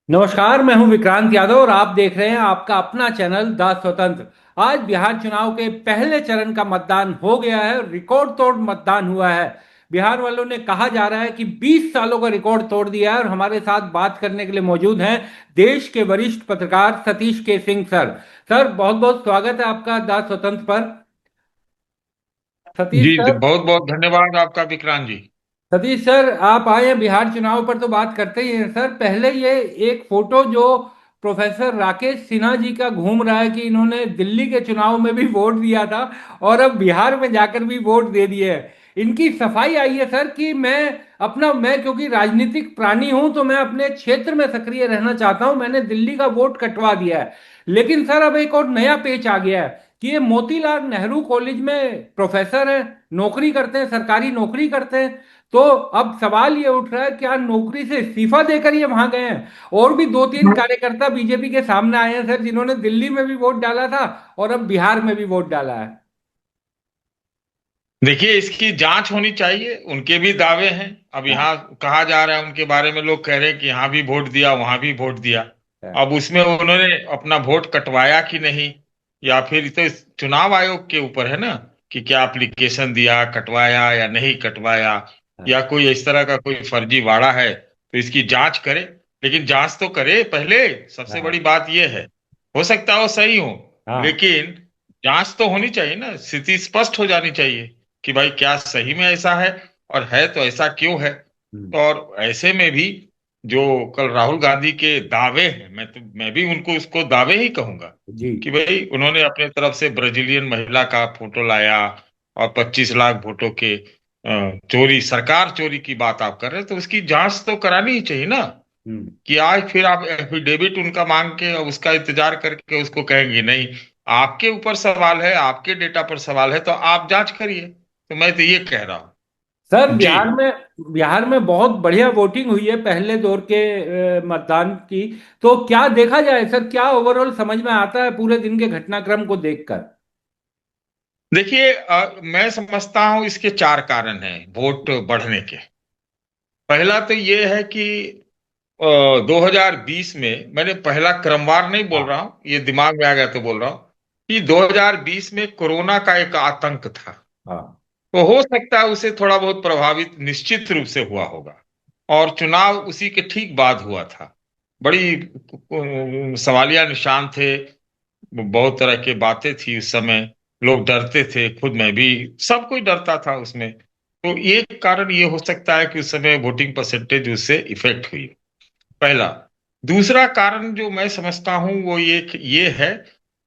नमस्कार, मैं हूं विक्रांत यादव और आप देख रहे हैं आपका अपना चैनल द स्वतंत्र। आज बिहार चुनाव के पहले चरण का मतदान हो गया है और रिकॉर्ड तोड़ मतदान हुआ है। बिहार वालों ने कहा जा रहा है कि 20 सालों का रिकॉर्ड तोड़ दिया है और हमारे साथ बात करने के लिए मौजूद हैं देश के वरिष्ठ पत्रकार सतीश के सिंह सर। सर, बहुत बहुत स्वागत है आपका द स्वतंत्र पर। सतीश जी जी, सर। बहुत बहुत धन्यवाद आपका विक्रांत जी। सतीश सर, आप आए हैं बिहार चुनाव पर तो बात करते ही हैं। सर, पहले ये एक फोटो जो प्रोफेसर राकेश सिन्हा जी का घूम रहा है कि इन्होंने दिल्ली के चुनाव में भी वोट दिया था और अब बिहार में जाकर भी वोट दे दिए है। इनकी सफाई आई है सर कि मैं क्योंकि राजनीतिक प्राणी हूं तो मैं अपने क्षेत्र में सक्रिय रहना चाहता हूं, मैंने दिल्ली का वोट कटवा दिया है। लेकिन सर, अब एक और नया पेच आ गया है कि ये मोतीलाल नेहरू कॉलेज में प्रोफेसर हैं, नौकरी करते हैं, सरकारी नौकरी करते हैं। तो अब सवाल ये उठ रहा है, क्या नौकरी से इस्तीफा देकर ये वहां गए हैं? और भी दो तीन कार्यकर्ता बीजेपी के सामने आए हैं सर, जिन्होंने दिल्ली में भी वोट डाला था और अब बिहार में भी वोट डाला है। देखिए, इसकी जांच होनी चाहिए। उनके भी दावे हैं। अब हाँ, यहाँ कहा जा रहा है उनके बारे में, लोग कह रहे हैं कि यहाँ भी वोट दिया वहां भी वोट दिया। हाँ, अब उसमें उन्होंने अपना वोट कटवाया कि नहीं, या फिर तो इस चुनाव आयोग के ऊपर है ना कि क्या एप्लीकेशन दिया, कटवाया या नहीं कटवाया, हाँ, या कोई इस तरह का कोई फर्जीवाड़ा है तो इसकी जांच करे। लेकिन जांच तो करे पहले। सबसे हाँ, बड़ी बात यह है, हो सकता है वो सही हो, हाँ। लेकिन जांच तो होनी चाहिए ना, स्थिति स्पष्ट हो जानी चाहिए कि भाई क्या सही में ऐसा है, और है तो ऐसा क्यों है। हम्म, तो और ऐसे में भी जो कल राहुल गांधी के दावे हैं, मैं भी उनको उसको दावे ही कहूंगा जी। कि भाई उन्होंने अपने तरफ से ब्राजीलियन महिला का फोटो लाया और 25 लाख वोटों के चोरी, सरकार चोरी की बात आप कर रहे हैं, तो उसकी जांच तो करानी ही चाहिए ना। हम्म। कि आज फिर आप एफिडेविट उनका मांग के और उसका इंतजार करके उसको कहेंगे नहीं, आपके ऊपर सवाल है, आपके डेटा पर सवाल है, तो आप जांच करिए। तो मैं तो ये कह रहा सर, हूँ जी। बिहार में बहुत बढ़िया वोटिंग हुई है पहले दौर के मतदान की। तो क्या देखा जाए सर, क्या ओवरऑल समझ में आता है पूरे दिन के घटनाक्रम को देखकर? देखिए, मैं समझता हूँ इसके चार कारण हैं वोट बढ़ने के। पहला तो ये है कि 2020 में, मैंने पहला क्रमवार नहीं बोल हाँ, रहा हूँ, ये दिमाग में आ गया तो बोल रहा हूँ कि 2020 में कोरोना का एक आतंक था। हाँ, तो हो सकता है उसे थोड़ा बहुत प्रभावित निश्चित रूप से हुआ होगा। और चुनाव उसी के ठीक बाद हुआ था। बड़ी सवालिया निशान थे, बहुत तरह की बातें थी उस समय। लोग डरते थे, खुद मैं भी, सब कोई डरता था उसमें। तो एक कारण ये हो सकता है कि उस समय वोटिंग परसेंटेज उससे इफेक्ट हुई, पहला। दूसरा कारण जो मैं समझता हूं वो ये है,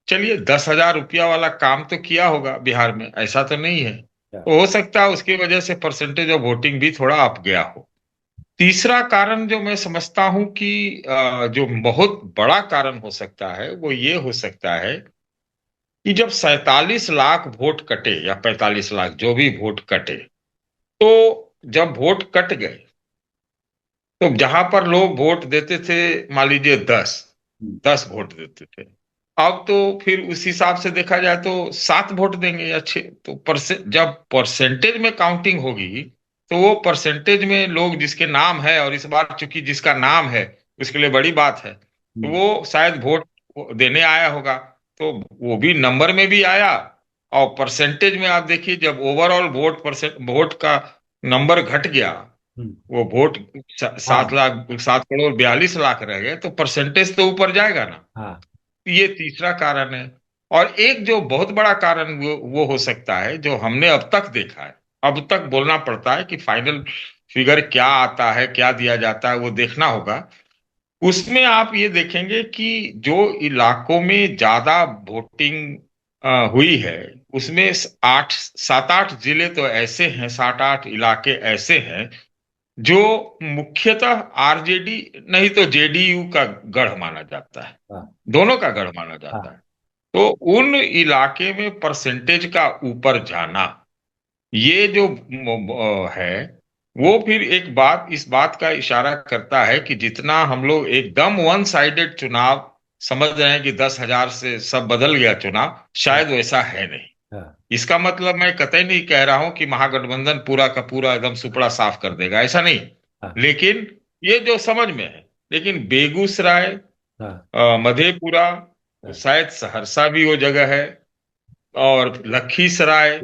चलिए 10,000 रुपया वाला काम तो किया होगा बिहार में, ऐसा तो नहीं है। तो हो सकता है उसकी वजह से परसेंटेज ऑफ वोटिंग भी थोड़ा अप गया हो। तीसरा कारण जो मैं समझता हूं कि जो बहुत बड़ा कारण हो सकता है वो ये हो सकता है कि जब 47 लाख वोट कटे या 45 लाख, जो भी वोट कटे, तो जब वोट कट गए तो जहां पर लोग वोट देते थे, मान लीजिए 10, हम्म, 10 वोट देते थे, अब तो फिर उस हिसाब से देखा जाए तो 7 वोट देंगे या 6। तो जब परसेंटेज में काउंटिंग होगी, तो वो परसेंटेज में लोग जिसके नाम है, और इस बार चूंकि जिसका नाम है उसके लिए बड़ी बात है, तो हम्म, वो शायद वोट देने आया होगा। तो वो भी नंबर में भी आया, और परसेंटेज में आप देखिए, जब ओवरऑल वोट का नंबर घट गया, हम्म। वो वोट सात हाँ, लाख 7,42,00,000 रह गए, तो परसेंटेज तो ऊपर जाएगा ना। हाँ। ये तीसरा कारण है। और एक जो बहुत बड़ा कारण वो हो सकता है, जो हमने अब तक देखा है, अब तक बोलना पड़ता है कि फाइनल फिगर क्या आता है, क्या दिया जाता है, वो देखना होगा। उसमें आप ये देखेंगे कि जो इलाकों में ज्यादा वोटिंग हुई है, उसमें 7-8 जिले तो ऐसे हैं, 7-8 इलाके ऐसे हैं जो मुख्यतः आरजेडी नहीं तो जेडीयू का गढ़ माना जाता है, हाँ, दोनों का गढ़ माना जाता है। हाँ। तो उन इलाके में परसेंटेज का ऊपर जाना, ये जो है, वो फिर एक बात, इस बात का इशारा करता है कि जितना हम लोग एकदम वन साइडेड चुनाव समझ रहे हैं कि 10,000 से सब बदल गया चुनाव, हाँ, शायद वैसा है नहीं। हाँ, इसका मतलब मैं कतई नहीं कह रहा हूं कि महागठबंधन पूरा का पूरा एकदम सुपड़ा साफ कर देगा, ऐसा नहीं। हाँ, लेकिन ये जो समझ में है लेकिन बेगूसराय, हाँ। मधेपुरा, हाँ। शायद सहरसा भी वो जगह है, और लखीसराय,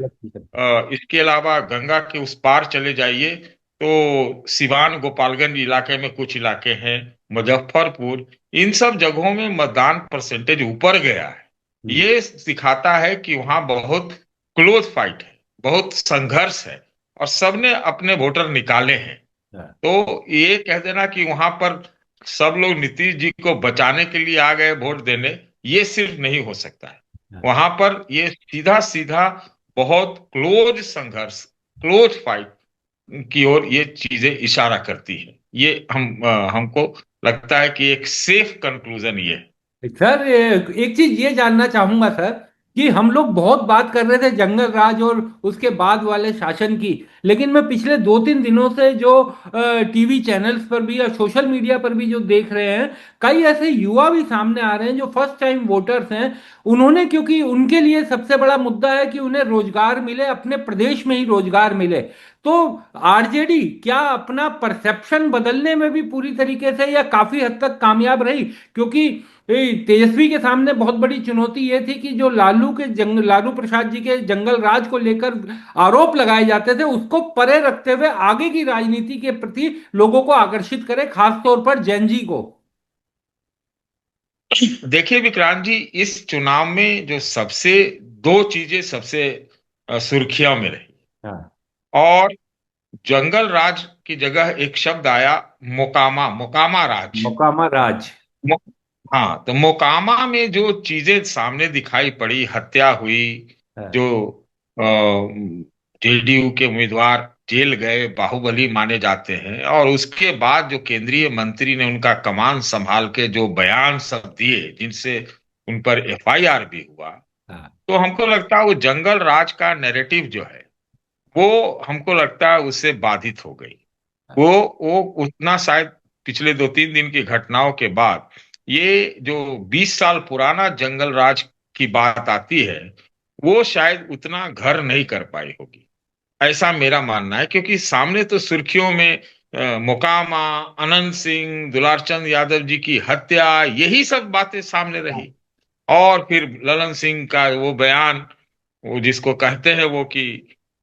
इसके अलावा गंगा के उस पार चले जाइए तो सिवान गोपालगंज इलाके में कुछ इलाके हैं, मुजफ्फरपुर, इन सब जगहों में मतदान परसेंटेज ऊपर गया है। हम्म। ये दिखाता है कि वहां बहुत क्लोज फाइट है, बहुत संघर्ष है, और सबने अपने वोटर निकाले हैं। हाँ। तो ये कह देना कि वहां पर सब लोग नीतीश जी को बचाने के लिए आ गए वोट देने, ये सिर्फ नहीं हो सकता है। हाँ। वहां पर ये सीधा सीधा बहुत क्लोज संघर्ष, क्लोज फाइट की ओर ये चीजें इशारा करती है। ये हमको लगता है कि एक सेफ कंक्लूजन ये है। सर, एक चीज ये जानना चाहूंगा सर, कि हम लोग बहुत बात कर रहे थे जंगल राज और उसके बाद वाले शासन की, लेकिन मैं पिछले 2-3 दिनों से जो टीवी चैनल्स पर भी या सोशल मीडिया पर भी जो देख रहे हैं, कई ऐसे युवा भी सामने आ रहे हैं जो फर्स्ट टाइम वोटर्स हैं। उन्होंने, क्योंकि उनके लिए सबसे बड़ा मुद्दा है कि उन्हें रोजगार मिले, अपने प्रदेश में ही रोजगार मिले। तो आरजेडी क्या अपना परसेप्शन बदलने में भी पूरी तरीके से या काफी हद तक कामयाब रही? क्योंकि तेजस्वी के सामने बहुत बड़ी चुनौती ये थी कि जो लालू प्रसाद जी के जंगल राज को लेकर आरोप लगाए जाते थे, उसको परे रखते हुए आगे की राजनीति के प्रति लोगों को आकर्षित करे, खासतौर पर जैन जी को। देखिए विक्रांत जी, इस चुनाव में जो सबसे दो चीजें सबसे सुर्खियों में रही, हाँ। और जंगल राज की जगह एक शब्द आया, मोकामा, मोकामा राज। मोकामा राज। मो, हाँ, तो मोकामा में जो चीजें सामने दिखाई पड़ी, हत्या हुई, हाँ। जो जेडीयू के उम्मीदवार जेल गए, बाहुबली माने जाते हैं, और उसके बाद जो केंद्रीय मंत्री ने उनका कमान संभाल के जो बयान सब दिए, जिनसे उन पर एफआईआर भी हुआ, हाँ। तो हमको लगता है वो जंगल राज का नैरेटिव जो है, वो हमको लगता है उससे बाधित हो गई। वो वो उतना शायद पिछले 2-3 दिन की घटनाओं के बाद ये जो 20 साल पुराना जंगल राज की बात आती है, वो शायद उतना घर नहीं कर पाई होगी, ऐसा मेरा मानना है। क्योंकि सामने तो सुर्खियों में मोकामा, अनंत सिंह, दुलारचंद यादव जी की हत्या, यही सब बातें सामने रही। और फिर ललन सिंह का वो बयान, वो जिसको कहते हैं वो कि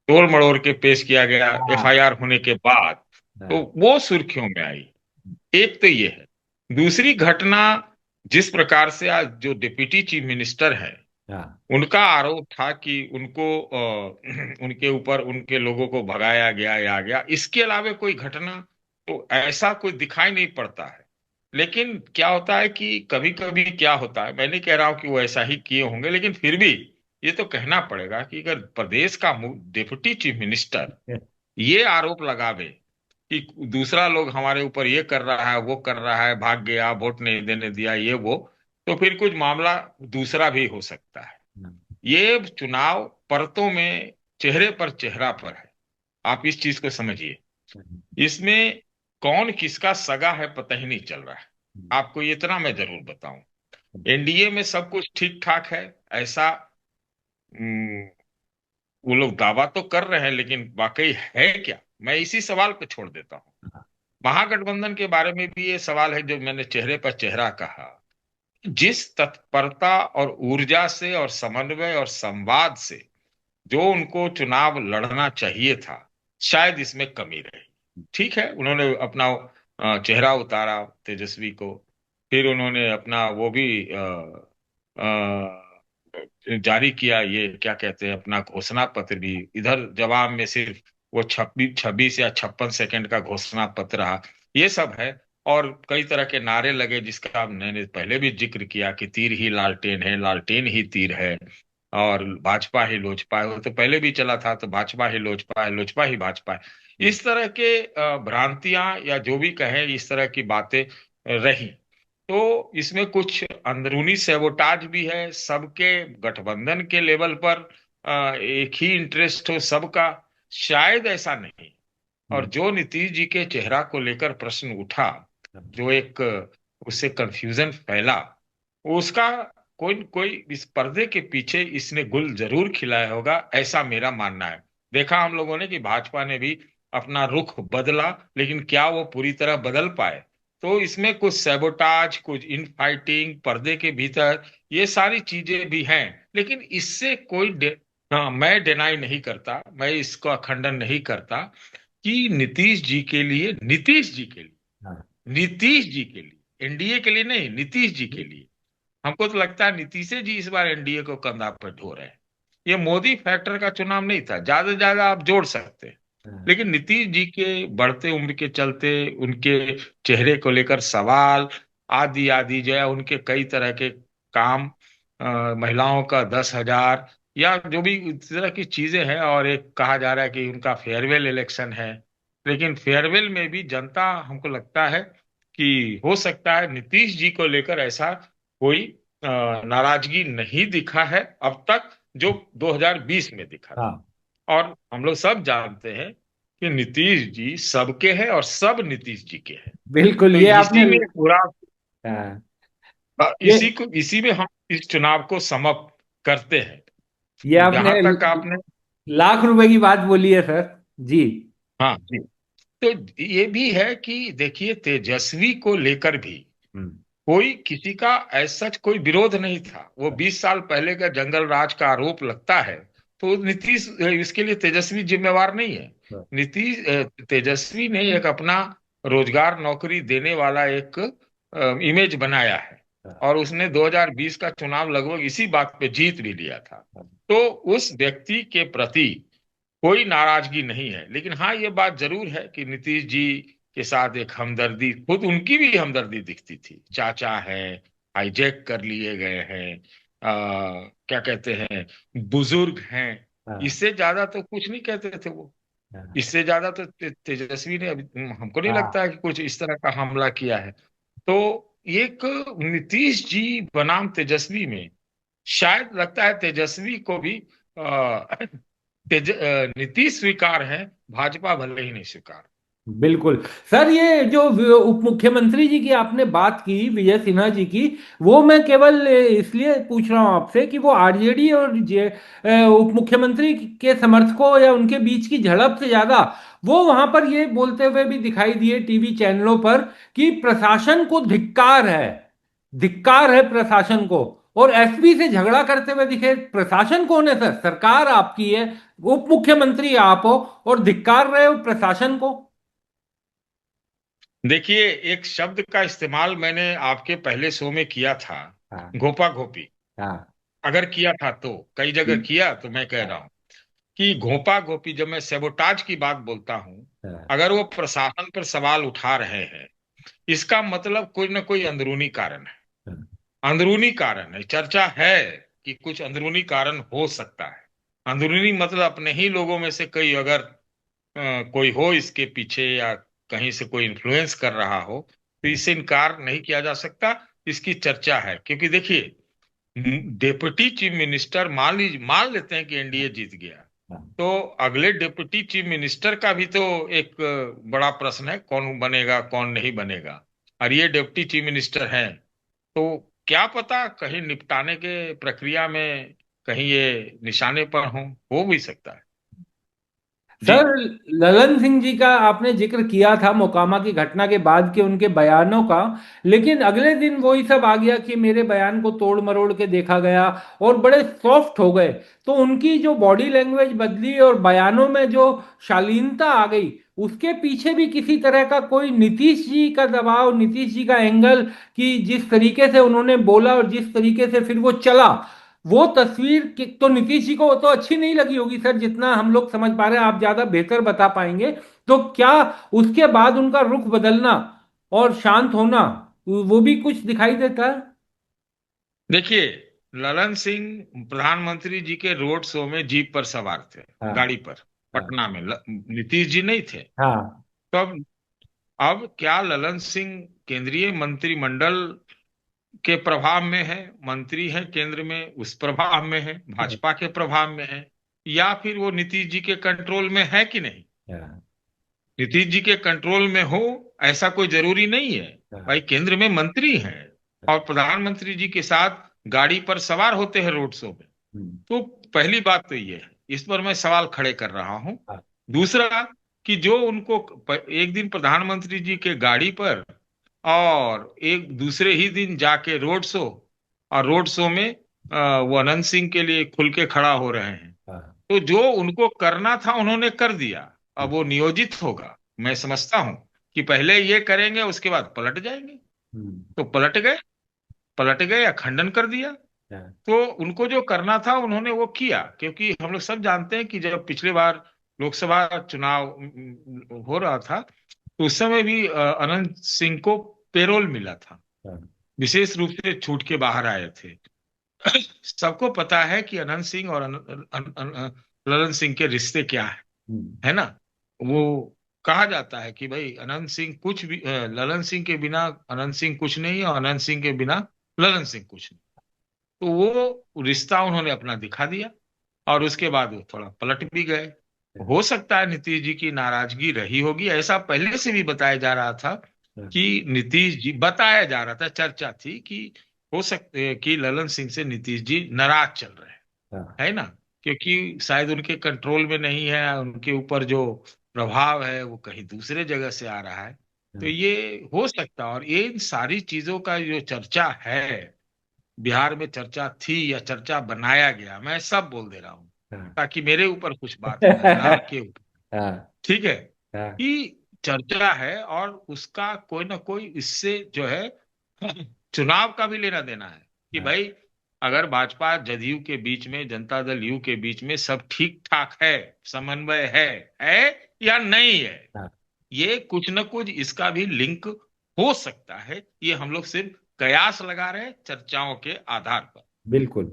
तोड़ मड़ोड़ के पेश किया गया हाँ। एफआईआर होने के बाद, तो हाँ। वो सुर्खियों में आई। एक तो ये है। दूसरी घटना, जिस प्रकार से आज जो डिप्टी चीफ मिनिस्टर है, हाँ। उनका आरोप था कि उनको उनके ऊपर उनके लोगों को भगाया गया या गया, इसके अलावा कोई घटना तो ऐसा कोई दिखाई नहीं पड़ता है। लेकिन क्या होता है कि कभी कभी क्या होता है, मैं नहीं कह रहा हूं कि वो ऐसा ही किए होंगे, लेकिन फिर भी ये तो कहना पड़ेगा कि अगर प्रदेश का डिप्टी चीफ मिनिस्टर ये आरोप लगावे कि दूसरा लोग हमारे ऊपर ये कर रहा है, वो कर रहा है, भाग गया, वोट नहीं देने दिया, ये वो, तो फिर कुछ मामला दूसरा भी हो सकता है। ये चुनाव परतों में चेहरे पर चेहरा पर है, आप इस चीज को समझिए। इसमें कौन किसका सगा है पता ही नहीं चल रहा है। आपको इतना मैं जरूर बताऊं, एनडीए में सब कुछ ठीक ठाक है, ऐसा हम्म, वो लोग दावा तो कर रहे हैं, लेकिन वाकई है क्या, मैं इसी सवाल पे छोड़ देता हूं। महागठबंधन के बारे में भी ये सवाल है, जो मैंने चेहरे पर चेहरा कहा, जिस तत्परता और ऊर्जा से और समन्वय और संवाद से जो उनको चुनाव लड़ना चाहिए था, शायद इसमें कमी रही। ठीक है, उन्होंने अपना चेहरा उतारा तेजस्वी को, फिर उन्होंने अपना वो भी जारी किया, ये क्या कहते हैं, अपना घोषणा पत्र भी। इधर जवाब में सिर्फ वो 26 26 या 56 सेकंड का घोषणा पत्र रहा, ये सब है। और कई तरह के नारे लगे, जिसका मैंने पहले भी जिक्र किया कि तीर ही लालटेन है, लालटेन ही तीर है, और भाजपा ही लोजपा है। वो तो पहले भी चला था, तो भाजपा ही लोजपा है, लोजपा ही भाजपा है। इस तरह के भ्रांतियां या जो भी कहें, इस तरह की बातें रही। तो इसमें कुछ अंदरूनी सैबोटाज भी है सबके, गठबंधन के लेवल पर एक ही इंटरेस्ट हो सबका, शायद ऐसा नहीं। और जो नीतीश जी के चेहरा को लेकर प्रश्न उठा, जो एक उससे कंफ्यूजन फैला, उसका कोई न कोई इस पर्दे के पीछे इसने गुल जरूर खिलाया होगा, ऐसा मेरा मानना है। देखा हम लोगों ने कि भाजपा ने भी अपना रुख बदला, लेकिन क्या वो पूरी तरह बदल पाए? तो इसमें कुछ सैबोटाज, कुछ इन फाइटिंग, पर्दे के भीतर, ये सारी चीजें भी हैं। लेकिन इससे हाँ, मैं डिनाई नहीं करता, मैं इसका खंडन नहीं करता कि हाँ। नीतीश जी के लिए, एनडीए के लिए नहीं, नीतीश जी के लिए, हमको तो लगता है नीतीश जी इस बार एनडीए को कंधा पर ढो रहे हैं। ये मोदी फैक्टर का चुनाव नहीं था, ज्यादा से ज्यादा आप जोड़ सकते हैं। हाँ। लेकिन नीतीश जी के बढ़ते उम्र के चलते, उनके चेहरे को लेकर सवाल, आदि आदि जो है उनके कई तरह के काम, महिलाओं का 10,000 या जो भी इस तरह की चीजें हैं, और एक कहा जा रहा है कि उनका फेयरवेल इलेक्शन है। लेकिन फेयरवेल में भी जनता, हमको लगता है कि हो सकता है नीतीश जी को लेकर ऐसा कोई नाराजगी नहीं दिखा है अब तक, जो 2020 में दिखा था। हाँ। और हम लोग सब जानते हैं कि नीतीश जी सबके हैं और सब नीतीश जी के हैं। बिल्कुल, तो ये आपने। इसी में पूरा, हाँ। ये इसी में हम इस चुनाव को समाप्त करते ये हैं। आपने जहां तक आपने, लाख रुपए की बात बोली है सर। जी। हाँ जी, तो ये भी है कि देखिए, तेजस्वी को लेकर भी हम्म। कोई किसी का ऐसा कोई विरोध नहीं था। वो 20 साल पहले का जंगल राज का आरोप लगता है, तो नीतीश इसके लिए तेजस्वी जिम्मेवार नहीं है। नीतीश तेजस्वी ने एक अपना रोजगार नौकरी देने वाला एक इमेज बनाया है, और उसने 2020 का चुनाव लगभग इसी बात पे जीत भी लिया था। तो उस व्यक्ति के प्रति कोई नाराजगी नहीं है। लेकिन हाँ, ये बात जरूर है कि नीतीश जी के साथ एक हमदर्दी, खुद उनकी भी हमदर्दी दिखती थी। चाचा है, हाईजैक कर लिए गए हैं, क्या कहते हैं, बुजुर्ग हैं, हाँ। इससे ज्यादा तो कुछ नहीं कहते थे वो। हाँ। इससे ज्यादा तो तेजस्वी ने अभी, हमको नहीं लगता हाँ। है कि कुछ इस तरह का हमला किया है। तो एक नीतीश जी बनाम तेजस्वी में, शायद लगता है तेजस्वी को भी नीतीश स्वीकार है, भाजपा भले ही नहीं स्वीकार। बिल्कुल। सर, ये जो उप मुख्यमंत्री जी की आपने बात की, विजय सिन्हा जी की, वो मैं केवल इसलिए पूछ रहा हूं आपसे कि वो आरजेडी और उप मुख्यमंत्री के समर्थकों या उनके बीच की झड़प से ज्यादा वो वहां पर ये बोलते हुए भी दिखाई दिए टीवी चैनलों पर कि प्रशासन को धिक्कार है। धिक्कार है प्रशासन को। और एसपी से झगड़ा करते हुए दिखे। प्रशासन कौन है सर? सरकार आपकी है। उप मुख्यमंत्री आप हो। और धिक्कार रहे हो प्रशासन को। देखिए, एक शब्द का इस्तेमाल मैंने आपके पहले शो में किया था, हाँ। घोपा घोपी। हाँ। अगर किया था तो कई जगह किया, तो मैं कह रहा हूं कि घोपा घोपी, जब मैं सेबोटाज की बात बोलता हूं, हाँ। अगर वो प्रशासन पर सवाल उठा रहे हैं, इसका मतलब कोई ना कोई अंदरूनी कारण है। अंदरूनी कारण है, चर्चा है कि कुछ अंदरूनी कारण हो सकता है। अंदरूनी मतलब अपने ही लोगों में से कई अगर कोई हो इसके पीछे, या कहीं से कोई इन्फ्लुएंस कर रहा हो, तो इससे इनकार नहीं किया जा सकता। इसकी चर्चा है, क्योंकि देखिए, डिप्टी चीफ मिनिस्टर, मान लेते हैं कि एनडीए जीत गया, हाँ। तो अगले डिप्टी चीफ मिनिस्टर का भी तो एक बड़ा प्रश्न है, कौन बनेगा कौन नहीं बनेगा। और ये डिप्टी चीफ मिनिस्टर हैं, तो क्या पता कहीं निपटाने के प्रक्रिया में कहीं ये निशाने पर हो भी सकता है। जी। सर, ललन सिंह जी का आपने जिक्र किया था मोकामा की घटना के बाद के उनके बयानों का। लेकिन अगले दिन वही सब आ गया कि मेरे बयान को तोड़ मरोड़ के देखा गया और बड़े सॉफ्ट हो गए। तो उनकी जो बॉडी लैंग्वेज बदली और बयानों में जो शालीनता आ गई, उसके पीछे भी किसी तरह का कोई नीतीश जी का दबाव, नीतीश जी का एंगल, कि जिस तरीके से उन्होंने बोला और जिस तरीके से फिर वो चला, वो तस्वीर तो नीतीश जी को तो अच्छी नहीं लगी होगी सर, जितना हम लोग समझ पा रहे हैं। आप ज्यादा बेहतर बता पाएंगे। तो क्या उसके बाद उनका रुख बदलना और शांत होना, वो भी कुछ दिखाई देता है? देखिए, ललन सिंह प्रधानमंत्री जी के रोड शो में जीप पर सवार थे, हाँ। गाड़ी पर, हाँ। पटना में। नीतीश जी नहीं थे। हाँ। तो अब क्या ललन सिंह केंद्रीय मंत्रिमंडल के प्रभाव में है, मंत्री हैं केंद्र में, उस प्रभाव में है, भाजपा के प्रभाव में है, या फिर वो नीतीश जी के कंट्रोल में है कि नहीं? हाँ। नीतीश जी के कंट्रोल में हो, ऐसा कोई जरूरी नहीं है। भाई, हाँ। केंद्र में मंत्री हैं और प्रधानमंत्री जी के साथ गाड़ी पर सवार होते हैं रोड शो में। हम्म। तो पहली बात तो ये है, इस पर मैं सवाल खड़े कर रहा हूं। हाँ। दूसरा, कि जो उनको एक दिन प्रधानमंत्री जी के गाड़ी पर और एक दूसरे ही दिन जाके रोड शो, और रोड शो में वो अनंत सिंह के लिए खुल के खड़ा हो रहे हैं। हाँ। तो जो उनको करना था उन्होंने कर दिया। अब वो नियोजित होगा, मैं समझता हूं कि पहले ये करेंगे उसके बाद पलट जाएंगे। हम्म। तो पलट गए या खंडन कर दिया। हाँ। तो उनको जो करना था उन्होंने वो किया, क्योंकि हम लोग सब जानते हैं कि जब पिछली बार लोकसभा चुनाव हो रहा था, तो उस समय भी अनंत सिंह को पेरोल मिला था, हाँ। विशेष रूप से छूट के बाहर आए थे। सबको पता है कि अनंत सिंह और ललन सिंह के रिश्ते क्या हम्म। है ना। वो कहा जाता है कि भाई अनंत सिंह कुछ भी, ललन सिंह के बिना अनंत सिंह कुछ नहीं, और अनंत सिंह के बिना ललन सिंह कुछ नहीं। तो वो रिश्ता उन्होंने अपना दिखा दिया, और उसके बाद वो थोड़ा पलट भी गए। हाँ। हो सकता है नीतीश जी की नाराजगी रही होगी, ऐसा पहले से भी बताया जा रहा था हाँ। कि नीतीश जी, बताया जा रहा था, चर्चा थी कि हो सकते कि ललन सिंह से नीतीश जी नाराज चल रहे हैं, हाँ। है ना। क्योंकि शायद उनके कंट्रोल में नहीं है, उनके ऊपर जो प्रभाव है वो कहीं दूसरे जगह से आ रहा है। तो हाँ। ये हो सकता है, और ये इन सारी चीजों का जो चर्चा है, बिहार में चर्चा थी या चर्चा बनाया गया, मैं सब बोल दे रहा हूँ हाँ। ताकि मेरे ऊपर कुछ बात हो जाए, ना आपके ऊपर। हाँ। ठीक है, हाँ। कि चर्चा है और उसका कोई ना कोई इससे जो है चुनाव का भी लेना देना है, कि हाँ। भाई अगर भाजपा जदयू के बीच में, जनता दल यू के बीच में सब ठीक ठाक है, समन्वय है या नहीं है, हाँ। ये कुछ न कुछ इसका भी लिंक हो सकता है। ये हम लोग सिर्फ कयास लगा रहे हैं चर्चाओं के आधार पर। बिल्कुल।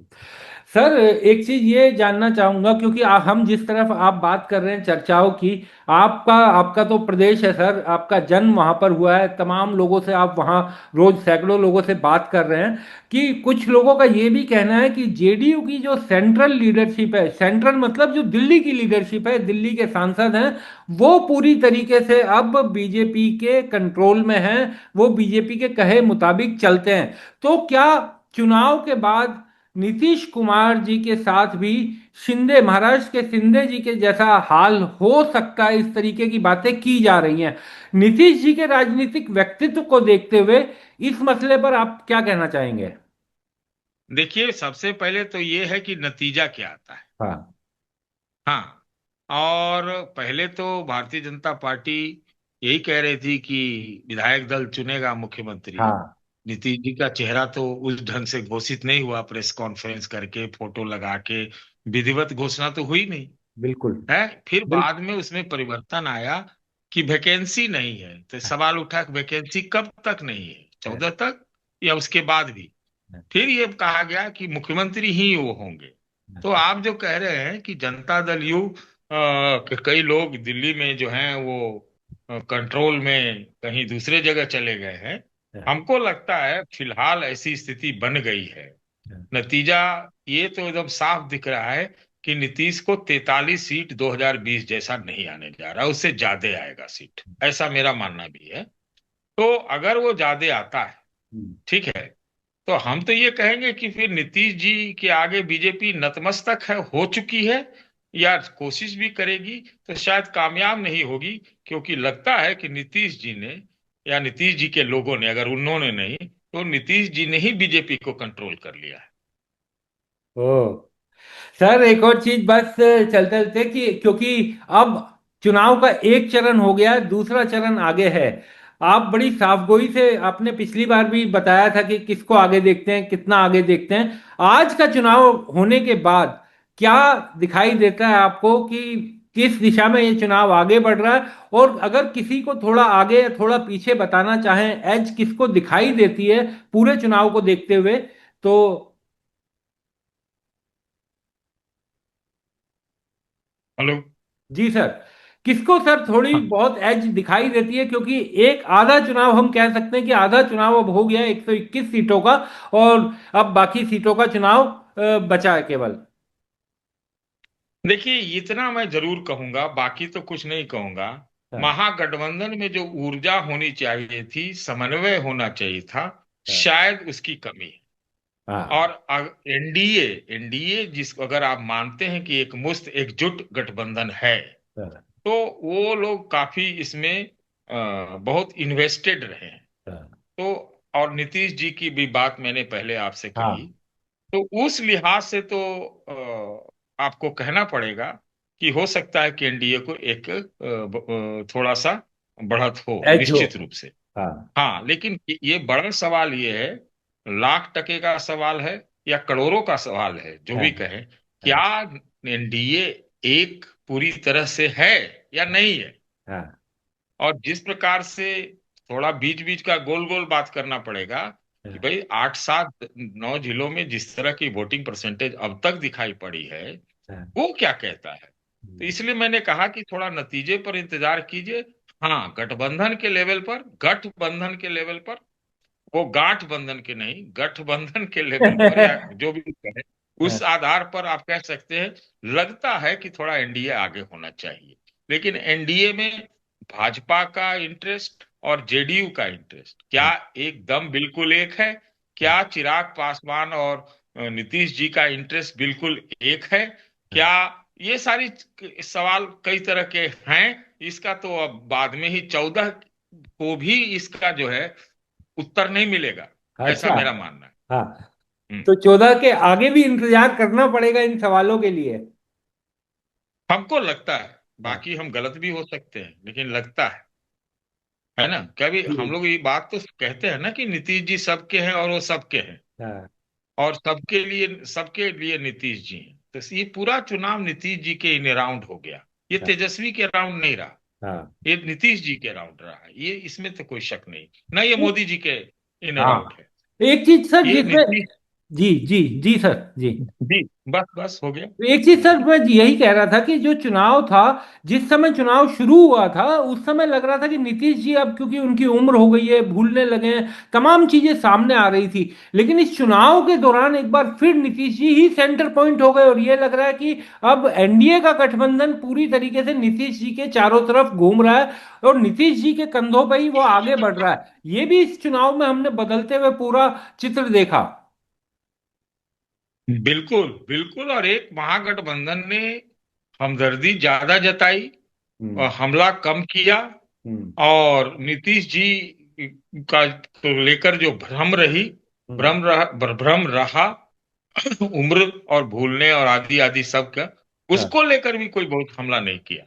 सर एक चीज ये जानना चाहूंगा, क्योंकि हम जिस तरफ आप बात कर रहे हैं चर्चाओं की, आपका आपका तो प्रदेश है सर, आपका जन्म वहां पर हुआ है, तमाम लोगों से आप वहां रोज सैकड़ों लोगों से बात कर रहे हैं, कि कुछ लोगों का ये भी कहना है कि जेडीयू की जो सेंट्रल लीडरशिप है, सेंट्रल मतलब जो दिल्ली की लीडरशिप है, दिल्ली के सांसद हैं, वो पूरी तरीके से अब बीजेपी के कंट्रोल में है, वो बीजेपी के कहे मुताबिक चलते हैं। तो क्या चुनाव के बाद नीतीश कुमार जी के साथ भी शिंदे, महाराष्ट्र के शिंदे जी के जैसा हाल हो सकता है? इस तरीके की बातें की जा रही हैं। नीतीश जी के राजनीतिक व्यक्तित्व को देखते हुए इस मसले पर आप क्या कहना चाहेंगे? देखिए, सबसे पहले तो ये है कि नतीजा क्या आता है। हाँ। हाँ, और पहले तो भारतीय जनता पार्टी यही कह रही थी कि विधायक दल चुनेगा मुख्यमंत्री। हाँ। नीतीश जी का चेहरा तो उस ढंग से घोषित नहीं हुआ, प्रेस कॉन्फ्रेंस करके फोटो लगा के विधिवत घोषणा तो हुई नहीं बिल्कुल। है। फिर बिल्कुल। बाद में उसमें परिवर्तन आया कि वैकेंसी नहीं है, तो सवाल उठा कि वैकेंसी कब तक नहीं है, 14 तक या उसके बाद भी। फिर ये कहा गया कि मुख्यमंत्री ही वो होंगे। तो आप जो कह रहे हैं कि जनता दल यू के कई लोग दिल्ली में जो हैं वो कंट्रोल में कहीं दूसरे जगह चले गए हैं, हमको लगता है फिलहाल ऐसी स्थिति बन गई है। नतीजा ये तो एकदम साफ दिख रहा है कि नीतीश को 43 सीट 2020 जैसा नहीं आने जा रहा, उससे ज्यादा आएगा सीट, ऐसा मेरा मानना भी है। तो अगर वो ज्यादा आता है, ठीक है, तो हम तो ये कहेंगे कि फिर नीतीश जी के आगे बीजेपी नतमस्तक है, हो चुकी है, या कोशिश भी करेगी तो शायद कामयाब नहीं होगी। क्योंकि लगता है कि नीतीश जी ने या नीतीश जी के लोगों ने, अगर उन्होंने नहीं, तो नीतीश जी ने ही बीजेपी को कंट्रोल कर लिया है। ओ सर, एक और चीज बस चलते चलते, कि क्योंकि अब चुनाव का एक चरण हो गया, दूसरा चरण आगे है। आप बड़ी साफगोई से आपने पिछली बार भी बताया था कि किसको आगे देखते हैं, कितना आगे देखते हैं। आज का चुनाव होने के बाद क्या दिखाई देता है आपको कि किस दिशा में ये चुनाव आगे बढ़ रहा है? और अगर किसी को थोड़ा आगे या थोड़ा पीछे बताना चाहें, एज किसको दिखाई देती है पूरे चुनाव को देखते हुए, तो? हेलो। जी सर, किसको सर थोड़ी हाँ, बहुत एज दिखाई देती है? क्योंकि एक आधा चुनाव हम कह सकते हैं कि आधा चुनाव अब हो गया 121 सीटों का, और अब बाकी सीटों का चुनाव बचा है केवल। देखिए, इतना मैं जरूर कहूंगा, बाकी तो कुछ नहीं कहूंगा। हाँ। महागठबंधन में जो ऊर्जा होनी चाहिए थी, समन्वय होना चाहिए था, हाँ। शायद उसकी कमी है। हाँ। और एनडीए एनडीए जिसको अगर आप मानते हैं कि एक मुस्त एकजुट गठबंधन है, हाँ। तो वो लोग काफी इसमें बहुत इन्वेस्टेड रहे हैं। हाँ। तो और नीतीश जी की भी बात मैंने पहले आपसे कही, हाँ। तो उस लिहाज से तो आपको कहना पड़ेगा कि हो सकता है कि एनडीए को एक थोड़ा सा बढ़त हो, एज हो। निश्चित रूप से। हाँ। हाँ, लेकिन ये बड़ा सवाल ये है, लाख टके का सवाल है या करोड़ों का सवाल है, जो हाँ। भी कहें, क्या हाँ। एनडीए एक पूरी तरह से है या नहीं है। हाँ। और जिस प्रकार से थोड़ा बीच बीच का गोल गोल बात करना पड़ेगा कि हाँ। भाई 8 7 9 जिलों में जिस तरह की वोटिंग परसेंटेज अब तक दिखाई पड़ी है, हाँ। वो क्या कहता है। तो हम्म। इसलिए मैंने कहा कि थोड़ा नतीजे पर इंतजार कीजिए। हाँ, गठबंधन के लेवल पर, वो गांठ बंधन के नहीं, गठबंधन के लेवल पर, या जो भी कहे, हाँ। उस आधार पर आप कह सकते हैं, लगता है कि थोड़ा एनडीए आगे होना चाहिए। लेकिन एनडीए में भाजपा का इंटरेस्ट और जेडीयू का इंटरेस्ट क्या हाँ। एकदम बिल्कुल एक है? क्या चिराग पासवान और नीतीश जी का इंटरेस्ट बिल्कुल एक है? हाँ। क्या ये सारी सवाल कई तरह के हैं। इसका तो अब बाद में ही 14 को भी इसका जो है उत्तर नहीं मिलेगा, ऐसा अच्छा। मेरा मानना है। हाँ, हम्म। तो 14 के आगे भी इंतजार करना पड़ेगा इन सवालों के लिए। हमको लगता है, हाँ। बाकी हम गलत भी हो सकते हैं, लेकिन लगता है ना, कभी हम जी। लोग ये बात तो कहते हैं ना कि नीतीश जी सबके हैं और वो सबके हैं, हाँ। और सबके लिए नीतीश जी हैं। तो ये पूरा चुनाव नीतीश जी के इन राउंड हो गया। ये हाँ। तेजस्वी के राउंड नहीं रहा, हाँ। ये नीतीश जी के राउंड रहा है। ये इसमें तो कोई शक नहीं, ना ये मोदी जी के इन राउंड हाँ, है। एक चीज सर ये जिसमें। नीतीश जी जी जी सर जी। जी, बस बस हो गया। एक चीज सर मैं यही कह रहा था कि जो चुनाव था, जिस समय चुनाव शुरू हुआ था उस समय लग रहा था कि नीतीश जी अब क्योंकि उनकी उम्र हो गई है, भूलने लगे हैं, तमाम चीजें सामने आ रही थी। लेकिन इस चुनाव के दौरान एक बार फिर नीतीश जी ही सेंटर पॉइंट हो गए और ये लग रहा है कि अब एनडीए का गठबंधन पूरी तरीके से नीतीश जी के चारों तरफ घूम रहा है और नीतीश जी के कंधों पर ही वो आगे बढ़ रहा है। ये भी इस चुनाव में हमने बदलते हुए पूरा चित्र देखा। बिल्कुल बिल्कुल, और एक महागठबंधन ने हमदर्दी ज्यादा जताई और हम्म। हमला कम किया। हम्म। और नीतीश जी का को लेकर जो हम्म। भ्रम रहा उम्र और भूलने और आदि आदि सब का, हाँ। उसको लेकर भी कोई बहुत हमला नहीं किया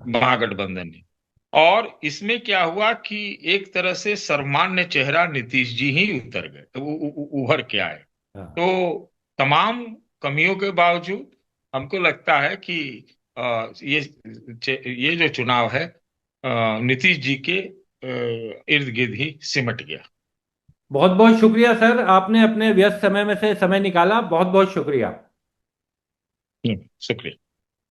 महागठबंधन ने। और इसमें क्या हुआ कि एक तरह से सर्वमान्य चेहरा नीतीश जी ही उतर गए, तो उभर के आए। हाँ। तो तमाम कमियों के बावजूद हमको लगता है कि ये जो चुनाव है नीतीश जी के इर्द गिर्द ही सिमट गया। बहुत बहुत शुक्रिया सर, आपने अपने व्यस्त समय में से समय निकाला, बहुत बहुत शुक्रिया। शुक्रिया।